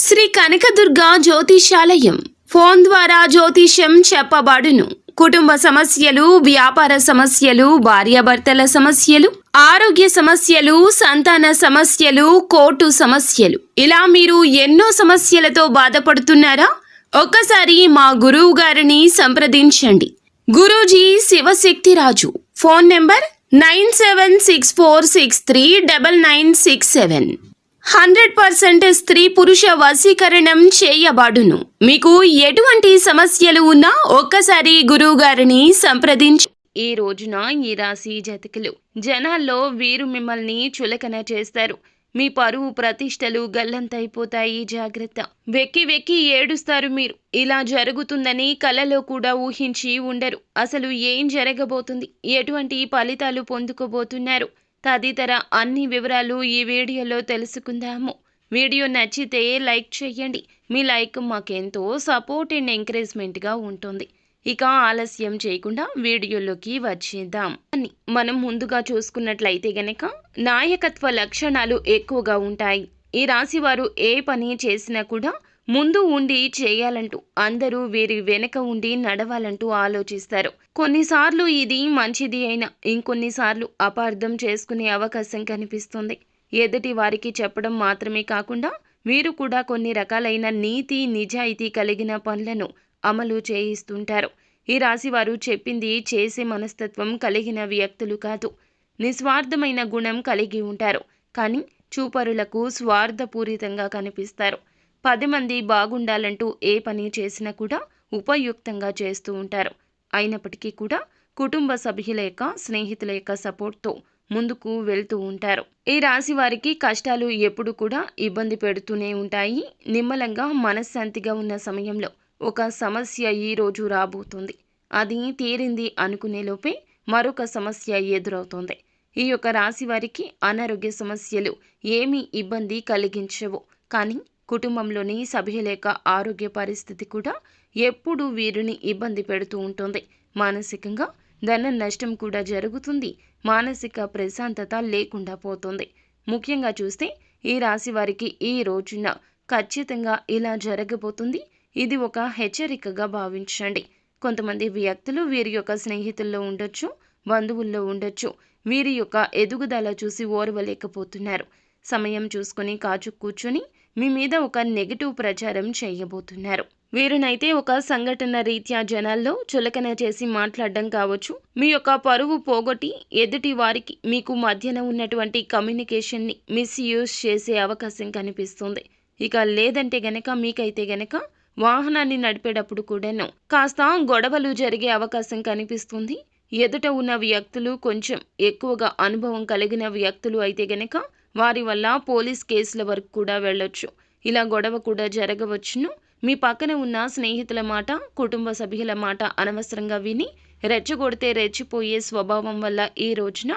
Shri Kanakadurga జ్యోతిషాలయం phone ద్వారా జ్యోతిష్యం చెప్పబడును. కుటుంబ సమస్యలు, వ్యాపార సమస్యలు, భార్యాభర్తల సమస్యలు, ఆరోగ్య సమస్యలు, సంతాన సమస్యలు, కోర్టు సమస్యలు, ఇలా మీరు ఎన్నో సమస్యలతో బాధపడుతున్నారా? ఒక్కసారి మా గురువు గారిని సంప్రదించండి. గురూజీ శివశక్తిరాజు. Phone number 9764639967. 100% స్త్రీ పురుష వశీకరణం చేయబడును. మీకు ఎటువంటి సమస్యలు ఉన్నా ఒక్కసారి గురువు గారిని సంప్రదించి. ఈ రోజున ఈ రాశి జాతకులు జనాల్లో వీరు మిమ్మల్ని చులకన చేస్తారు. మీ పరువు ప్రతిష్టలు గల్లంతైపోతాయి. జాగ్రత్త. వెక్కి వెక్కి ఏడుస్తారు మీరు. ఇలా జరుగుతుందని కలలో కూడా ఊహించి ఉండరు. అసలు ఏం జరగబోతుంది, ఎటువంటి ఫలితాలు పొందుకోబోతున్నారు తదితర అన్ని వివరాలు ఈ వీడియోలో తెలుసుకుందాము. వీడియో నచ్చితే లైక్ చేయండి. మీ లైక్ మాకెంతో సపోర్ట్ అండ్ ఎంకరేజ్మెంట్గా ఉంటుంది. ఇక ఆలస్యం చేయకుండా వీడియోలోకి వచ్చేద్దాం. మనం ముందుగా చూసుకున్నట్లయితే గనక నాయకత్వ లక్షణాలు ఎక్కువగా ఉంటాయి. ఈ రాశి వారు ఏ పని చేసినా కూడా ముందు ఉండి చేయాలంటూ, అందరూ వీరి వెనక ఉండి నడవాలంటూ ఆలోచిస్తారు. కొన్నిసార్లు ఇది మంచిది అయినా ఇంకొన్నిసార్లు అపార్థం చేసుకునే అవకాశం కనిపిస్తుంది. ఎదుటి వారికి చెప్పడం మాత్రమే కాకుండా వీరు కూడా కొన్ని రకాలైన నీతి నిజాయితీ కలిగిన పనులను అమలు చేయిస్తుంటారు. ఈ రాశి వారు చెప్పింది చేసే మనస్తత్వం కలిగిన వ్యక్తులు కాదు. నిస్వార్థమైన గుణం కలిగి ఉంటారు. కానీ చూపరులకు స్వార్థపూరితంగా కనిపిస్తారు. 10 మంది బాగుండాలంటూ ఏ పని చేసినా కూడా ఉపయుక్తంగా చేస్తూ ఉంటారు. అయినప్పటికీ కూడా కుటుంబ సభ్యుల యొక్క, స్నేహితుల యొక్క సపోర్ట్తో ముందుకు వెళ్తూ ఉంటారు. ఈ రాశి వారికి కష్టాలు ఎప్పుడు కూడా ఇబ్బంది పెడుతూనే ఉంటాయి. నిమ్మలంగా మనశ్శాంతిగా ఉన్న సమయంలో ఒక సమస్య ఈ రోజు రాబోతుంది. అది తీరింది అనుకునే లోపే మరొక సమస్య ఎదురవుతుంది. ఈ యొక్క రాశి వారికి అనారోగ్య సమస్యలు ఏమీ ఇబ్బంది కలిగించవు. కానీ కుటుంబంలోని సభ్యుల యొక్క ఆరోగ్య పరిస్థితి కూడా ఎప్పుడూ వీరిని ఇబ్బంది పెడుతూ ఉంటుంది. మానసికంగా ధన నష్టం కూడా జరుగుతుంది. మానసిక ప్రశాంతత లేకుండా పోతుంది. ముఖ్యంగా చూస్తే ఈ రాశి వారికి ఈ రోజున ఖచ్చితంగా ఇలా జరగబోతుంది. ఇది ఒక హెచ్చరికగా భావించండి. కొంతమంది వ్యక్తులు వీరి యొక్క స్నేహితుల్లో ఉండొచ్చు, బంధువుల్లో ఉండొచ్చు. వీరి యొక్క ఎదుగుదల చూసి ఓర్వలేకపోతున్నారు. సమయం చూసుకొని కాచు కూర్చొని మీ మీద ఒక నెగిటివ్ ప్రచారం చేయబోతున్నారు. వీరినైతే ఒక సంఘటన రీత్యా జనాల్లో చులకన చేసి మాట్లాడడం కావచ్చు, మీ యొక్క పరువు పోగొట్టి ఎదుటి వారికి మీకు మధ్యన ఉన్నటువంటి కమ్యూనికేషన్ని మిస్యూజ్ చేసే అవకాశం కనిపిస్తుంది. ఇక లేదంటే గనక మీకైతే గనక వాహనాన్ని నడిపేటప్పుడు కూడాను కాస్త గొడవలు జరిగే అవకాశం కనిపిస్తుంది. ఎదుట ఉన్న వ్యక్తులు కొంచెం ఎక్కువగా అనుభవం కలిగిన వ్యక్తులు అయితే గనక వారి వల్ల పోలీస్ కేసుల వరకు కూడా వెళ్ళొచ్చు. ఇలా గొడవ కూడా జరగవచ్చును. మీ పక్కన ఉన్న స్నేహితుల మాట, కుటుంబ సభ్యుల మాట అనవసరంగా విని రెచ్చగొడితే రెచ్చిపోయే స్వభావం వల్ల ఈ రోజున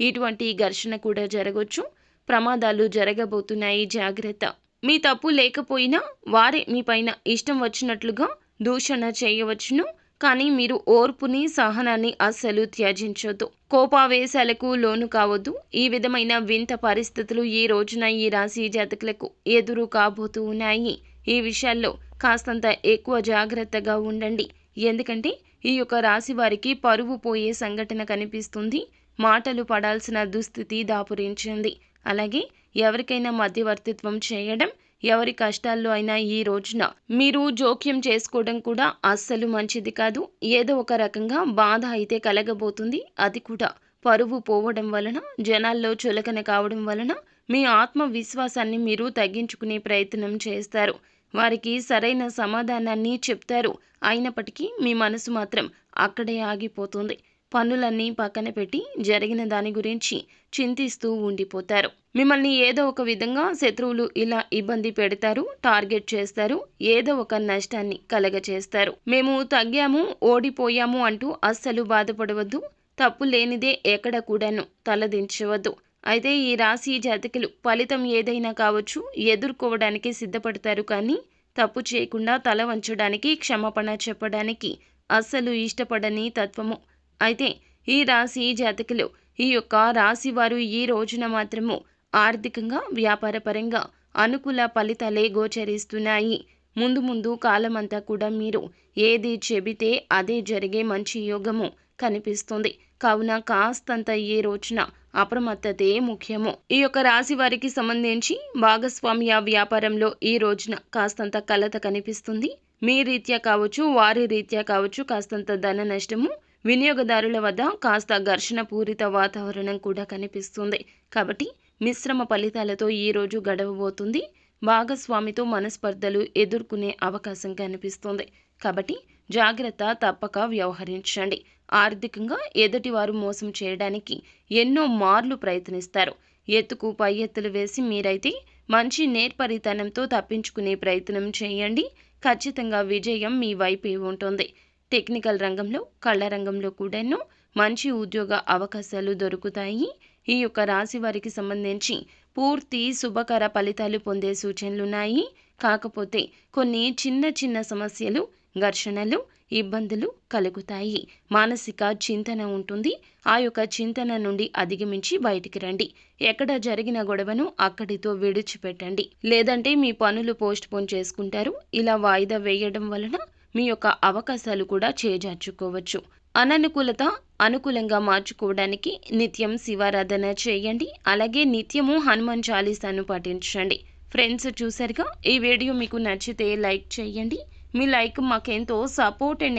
ఇటువంటి ఘర్షణ కూడా జరగవచ్చు. ప్రమాదాలు జరగబోతున్నాయి. జాగ్రత్త. మీ తప్పు లేకపోయినా వారే మీ పైన ఇష్టం వచ్చినట్లుగా దూషణ చేయవచ్చును. కానీ మీరు ఓర్పుని, సహనాన్ని అస్సలు త్యజించొద్దు. కోపావేశాలకు లోను కావద్దు. ఈ విధమైన వింత పరిస్థితులు ఈ రోజున ఈ రాశి జాతకులకు ఎదురు కాబోతూ ఉన్నాయి. ఈ విషయాల్లో కాస్తంత ఎక్కువ జాగ్రత్తగా ఉండండి. ఎందుకంటే ఈ యొక్క రాశి వారికి పరువు పోయే సంఘటన కనిపిస్తుంది. మాటలు పడాల్సిన దుస్థితి దాపురించింది. అలాగే ఎవరికైనా మధ్యవర్తిత్వం చేయడం, ఎవరి కష్టాల్లో అయినా ఈ రోజున మీరు జోక్యం చేసుకోవడం కూడా అస్సలు మంచిది కాదు. ఏదో ఒక రకంగా బాధ అయితే కలగబోతుంది. అది కూడా పరువు పోవడం వలన, జనాల్లో చులకన కావడం వలన మీ ఆత్మవిశ్వాసాన్ని మీరు తగ్గించుకునే ప్రయత్నం చేస్తారు. వారికి సరైన సమాధానాన్ని చెప్తారు. అయినప్పటికీ మీ మనసు మాత్రం అక్కడే ఆగిపోతుంది. పనులన్నీ పక్కన పెట్టి జరిగిన దాని గురించి చింతిస్తూ ఉండిపోతారు. మిమ్మల్ని ఏదో ఒక విధంగా శత్రువులు ఇలా ఇబ్బంది పెడతారు, టార్గెట్ చేస్తారు, ఏదో ఒక నష్టాన్ని కలగచేస్తారు. మేము తగ్గాము, ఓడిపోయాము అంటూ అస్సలు బాధపడవద్దు. తప్పు లేనిదే ఎక్కడ కూడాను తలదించవద్దు. అయితే ఈ రాశి జాతకులు ఫలితం ఏదైనా కావచ్చు ఎదుర్కోవడానికి సిద్ధపడతారు. కానీ తప్పు చేయకుండా తల వంచడానికి, క్షమాపణ చెప్పడానికి అస్సలు ఇష్టపడని తత్వము. అయితే ఈ రాశి జాతకులు, ఈ యొక్క రాశి వారు ఈ రోజున మాత్రము ఆర్థికంగా, వ్యాపారపరంగా అనుకూల ఫలితాలే గోచరిస్తున్నాయి. ముందు ముందు కాలమంతా కూడా మీరు ఏది చెబితే అదే జరిగే మంచి యోగము కనిపిస్తుంది. కావున కాస్తంత ఈ రోజున అప్రమత్తతే ముఖ్యము. ఈ యొక్క రాశి వారికి సంబంధించి భాగస్వామ్య వ్యాపారంలో ఈ రోజున కాస్తంత కలత కనిపిస్తుంది. మీ రీత్యా కావచ్చు, వారి రీత్యా కావచ్చు కాస్తంత ధన నష్టము, వినియోగదారుల వద్ద కాస్త ఘర్షణ పూరిత వాతావరణం కూడా కనిపిస్తుంది. కాబట్టి మిశ్రమ ఫలితాలతో ఈ రోజు గడవబోతుంది. భాగస్వామితో మనస్పర్ధలు ఎదుర్కొనే అవకాశం కనిపిస్తుంది. కాబట్టి జాగ్రత్త తప్పక వ్యవహరించండి. ఆర్థికంగా ఎదుటివారు మోసం చేయడానికి ఎన్నో మార్లు ప్రయత్నిస్తారు. ఎత్తుకు పై ఎత్తులు వేసి మీరైతే మంచి నేర్పరితనంతో తప్పించుకునే ప్రయత్నం చేయండి. ఖచ్చితంగా విజయం మీ వైపే ఉంటుంది. టెక్నికల్ రంగంలో, కళ రంగంలో కూడాను మంచి ఉద్యోగ అవకాశాలు దొరుకుతాయి. ఈ యొక్క రాశి వారికి సంబంధించి పూర్తి శుభకర ఫలితాలు పొందే సూచనలున్నాయి. కాకపోతే కొన్ని చిన్న చిన్న సమస్యలు, ఘర్షణలు, ఇబ్బందులు కలుగుతాయి. మానసిక చింతన ఉంటుంది. ఆ యొక్క చింతన నుండి అధిగమించి బయటికి రండి. ఎక్కడ జరిగిన గొడవను అక్కడితో విడిచిపెట్టండి. లేదంటే మీ పనులు పోస్ట్పోన్ చేసుకుంటారు. ఇలా వాయిదా వేయడం వలన మీ యొక్క అవకాశాలు కూడా చేజార్చుకోవచ్చు. అననుకూలత అనుకూలంగా మార్చుకోవడానికి నిత్యం శివారాధన చేయండి. అలాగే నిత్యము హనుమాన్ చాలీసాను పఠించండి. ఫ్రెండ్స్, చూసారుగా, ఈ వీడియో మీకు నచ్చితే లైక్ చేయండి. మీ లైక్ మాకెంతో సపోర్ట్ అండ్